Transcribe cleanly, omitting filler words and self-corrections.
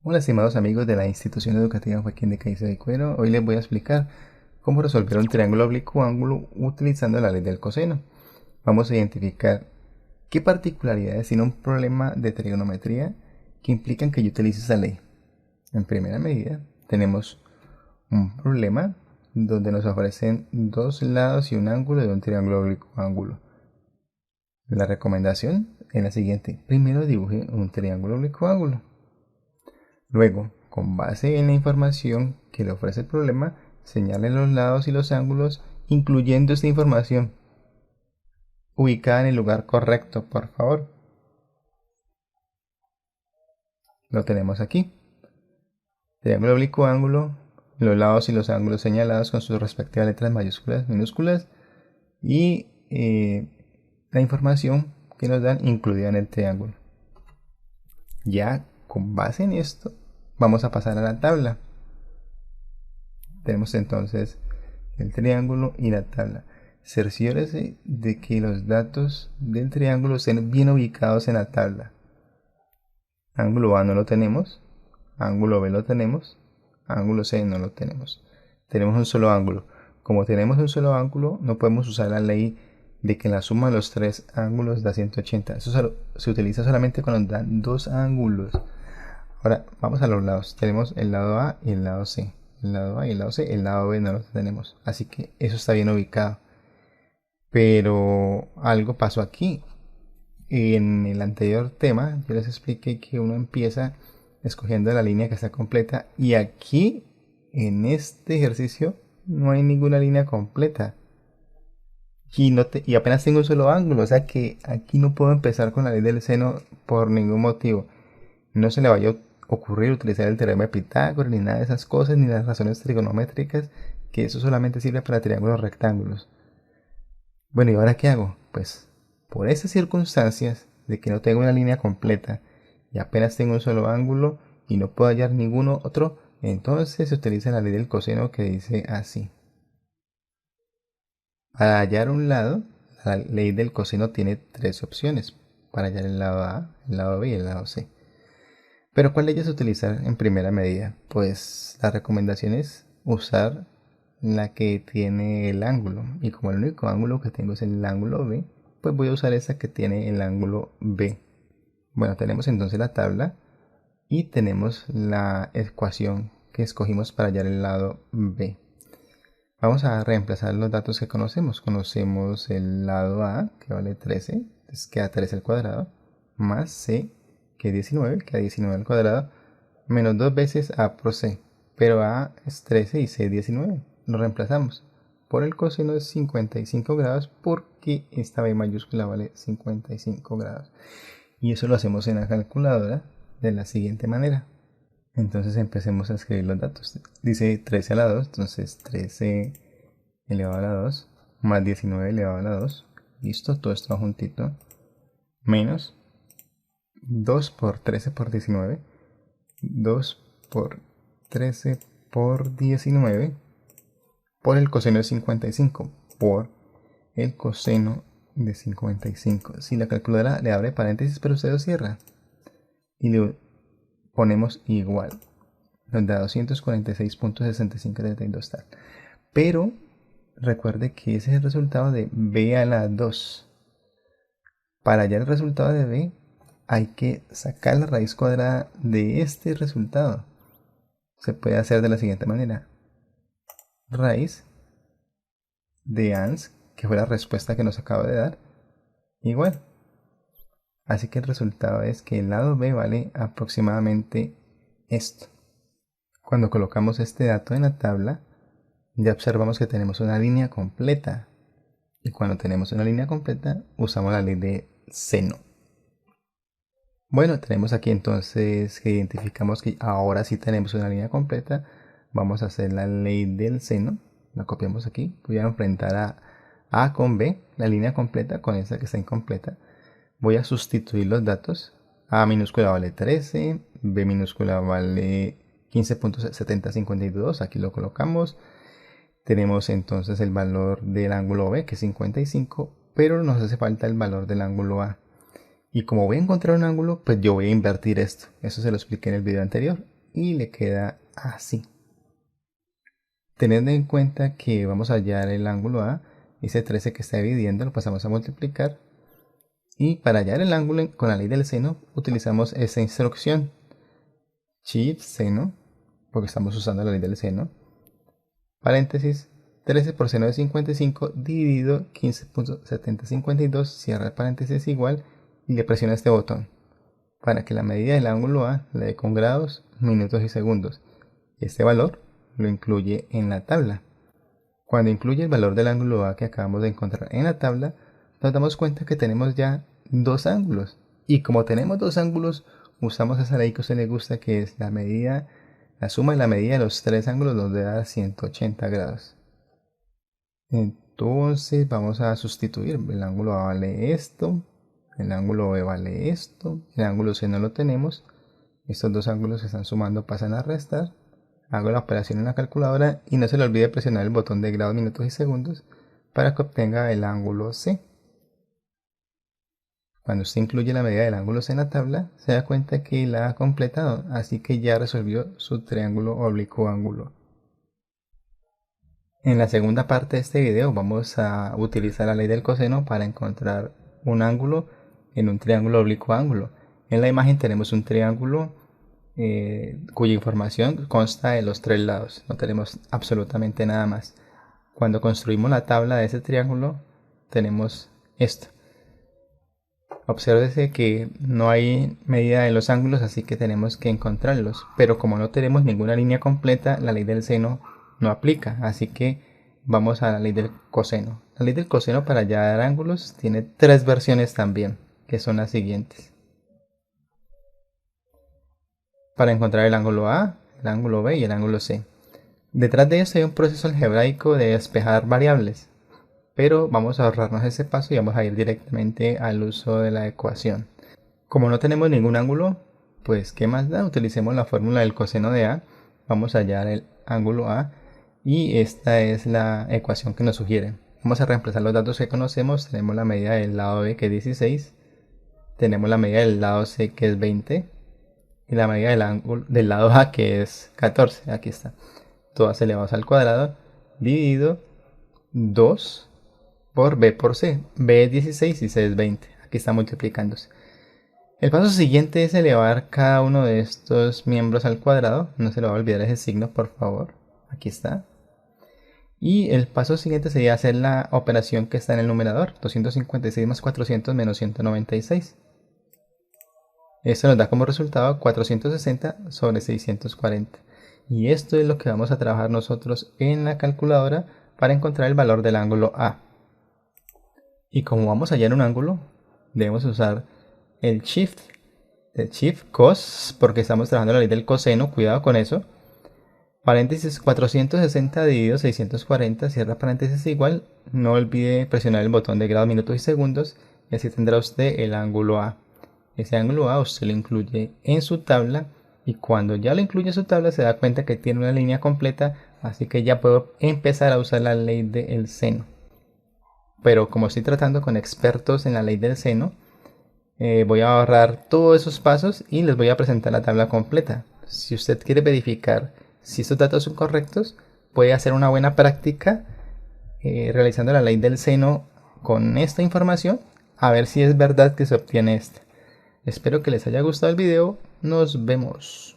Hola estimados amigos de la institución educativa Joaquín de Caicedo y Cuero. Hoy les voy a explicar cómo resolver un triángulo oblicuo ángulo utilizando la ley del coseno. Vamos a identificar qué particularidades tiene un problema de trigonometría que implican que yo utilice esa ley. En primera medida tenemos un problema donde nos ofrecen dos lados y un ángulo de un triángulo oblicuo ángulo. La recomendación es la siguiente: primero dibuje un triángulo oblicuo ángulo. Luego, con base en la información que le ofrece el problema, señale los lados y los ángulos, incluyendo esta información ubicada en el lugar correcto, por favor. Lo tenemos aquí. Triángulo oblicuo ángulo, los lados y los ángulos señalados con sus respectivas letras mayúsculas, minúsculas y la información que nos dan incluida en el triángulo. Ya con base en esto, vamos a pasar a la tabla. Tenemos entonces el triángulo y la tabla. Cerciórese de que los datos del triángulo estén bien ubicados en la tabla. Ángulo A no lo tenemos, ángulo B lo tenemos, ángulo C no lo tenemos. Tenemos un solo ángulo. Como tenemos un solo ángulo, no podemos usar la ley de que la suma de los tres ángulos da 180. Eso se utiliza solamente cuando dan dos ángulos. Ahora vamos a los lados. Tenemos el lado A y el lado C. El lado A y el lado C. El lado B no lo tenemos. Así que eso está bien ubicado. Pero algo pasó aquí. En el anterior tema yo les expliqué que uno empieza escogiendo la línea que está completa. Y aquí, en este ejercicio, no hay ninguna línea completa. Y apenas tengo un solo ángulo. O sea que aquí no puedo empezar con la ley del seno por ningún motivo. No se le vaya a ocurrir utilizar el teorema de Pitágoras ni nada de esas cosas, ni las razones trigonométricas, que eso solamente sirve para triángulos rectángulos. Bueno, ¿y ahora qué hago? Pues por esas circunstancias de que no tengo una línea completa y apenas tengo un solo ángulo y no puedo hallar ninguno otro, entonces se utiliza la ley del coseno, que dice así. Para hallar un lado, la ley del coseno tiene tres opciones: para hallar el lado A, el lado B y el lado C. Pero ¿cuál de ellas utilizar en primera medida? Pues la recomendación es usar la que tiene el ángulo. Y como el único ángulo que tengo es el ángulo B, pues voy a usar esa que tiene el ángulo B. Bueno, tenemos entonces la tabla y tenemos la ecuación que escogimos para hallar el lado B. Vamos a reemplazar los datos que conocemos. Conocemos el lado A, que vale 13, entonces queda 13 al cuadrado, más C, que es 19, queda 19 al cuadrado, menos 2 veces A por C. Pero A es 13 y C es 19. Lo reemplazamos por el coseno de 55 grados, porque esta B mayúscula vale 55 grados. Y eso lo hacemos en la calculadora de la siguiente manera. Entonces empecemos a escribir los datos. Dice 13 a la 2, entonces 13 elevado a la 2 más 19 elevado a la 2. Listo, todo esto juntito. Menos 2 por 13 por 19. 2 por 13 por 19 por el coseno de 55 por el coseno de 55. Si la calculadora le abre paréntesis, pero usted lo cierra y le ponemos igual, nos da 246.6532 tal. Pero recuerde que ese es el resultado de B a la 2. Para hallar el resultado de B hay que sacar la raíz cuadrada de este resultado. Se puede hacer de la siguiente manera: raíz de ANS, que fue la respuesta que nos acaba de dar, igual. Así que el resultado es que el lado B vale aproximadamente esto. Cuando colocamos este dato en la tabla, ya observamos que tenemos una línea completa. Y cuando tenemos una línea completa, usamos la ley de seno. Bueno, tenemos aquí entonces que identificamos que ahora sí tenemos una línea completa. Vamos a hacer la ley del seno. La copiamos aquí. Voy a enfrentar a A con B, la línea completa con esa que está incompleta. Voy a sustituir los datos. A minúscula vale 13, B minúscula vale 15.7052. Aquí lo colocamos. Tenemos entonces el valor del ángulo B, que es 55, pero nos hace falta el valor del ángulo A. Y como voy a encontrar un ángulo, pues yo voy a invertir esto. Eso se lo expliqué en el video anterior. y le queda así. Teniendo en cuenta que vamos a hallar el ángulo A, ese 13 que está dividiendo lo pasamos a multiplicar. Y para hallar el ángulo con la ley del seno utilizamos esta instrucción. Shift seno, porque estamos usando la ley del seno. Paréntesis, 13 por seno de 55 dividido 15.7052, cierra el paréntesis igual y le presiona este botón para que la medida del ángulo A le dé con grados, minutos y segundos. Este valor lo incluye en la tabla. Cuando incluye el valor del ángulo A que acabamos de encontrar en la tabla, nos damos cuenta que tenemos ya dos ángulos. Y como tenemos dos ángulos, usamos esa ley que a usted le gusta, que es la medida, la suma de la medida de los tres ángulos nos da 180 grados. Entonces vamos a sustituir. El ángulo A vale esto, el ángulo B vale esto, el ángulo C no lo tenemos. Estos dos ángulos se están sumando, pasan a restar. Hago la operación en la calculadora y no se le olvide presionar el botón de grados, minutos y segundos para que obtenga el ángulo C. Cuando usted incluye la medida del ángulo C en la tabla, se da cuenta que la ha completado, así que ya resolvió su triángulo oblicuo ángulo. En la segunda parte de este video vamos a utilizar la ley del coseno para encontrar un ángulo en un triángulo oblicuo ángulo. En la imagen tenemos un triángulo cuya información consta de los tres lados, no tenemos absolutamente nada más. Cuando construimos la tabla de ese triángulo tenemos esto. Obsérvese que no hay medida de los ángulos, así que tenemos que encontrarlos, pero como no tenemos ninguna línea completa, la ley del seno no aplica, así que vamos a la ley del coseno. La ley del coseno para hallar ángulos tiene tres versiones también, que son las siguientes. Para encontrar el ángulo A, el ángulo B y el ángulo C. Detrás de esto hay un proceso algebraico de despejar variables, pero vamos a ahorrarnos ese paso y vamos a ir directamente al uso de la ecuación. Como no tenemos ningún ángulo, pues ¿qué más da? Utilicemos la fórmula del coseno de A, vamos a hallar el ángulo A y esta es la ecuación que nos sugiere. Vamos a reemplazar los datos que conocemos, tenemos la medida del lado B que es 16, tenemos la medida del lado C que es 20, y la medida del ángulo del lado A que es 14, aquí está, todas elevadas al cuadrado, dividido 2 por B por C, B es 16 y C es 20, aquí está multiplicándose. El paso siguiente es elevar cada uno de estos miembros al cuadrado, no se le va a olvidar ese signo por favor, aquí está. Y el paso siguiente sería hacer la operación que está en el numerador, 256 más 400 menos 196. Esto nos da como resultado 460 sobre 640. Y esto es lo que vamos a trabajar nosotros en la calculadora para encontrar el valor del ángulo A. Y como vamos a hallar un ángulo, debemos usar el Shift Cos, porque estamos trabajando la ley del coseno, cuidado con eso. Paréntesis 460 dividido 640, cierra paréntesis igual. No olvide presionar el botón de grados, minutos y segundos y así tendrá usted el ángulo A. Ese ángulo A usted lo incluye en su tabla y cuando ya lo incluye en su tabla se da cuenta que tiene una línea completa, así que ya puedo empezar a usar la ley del seno. Pero como estoy tratando con expertos en la ley del seno, voy a ahorrar todos esos pasos y les voy a presentar la tabla completa. Si usted quiere verificar si estos datos son correctos, puede hacer una buena práctica realizando la ley del seno con esta información, a ver si es verdad que se obtiene esta. Espero que les haya gustado el video. Nos vemos.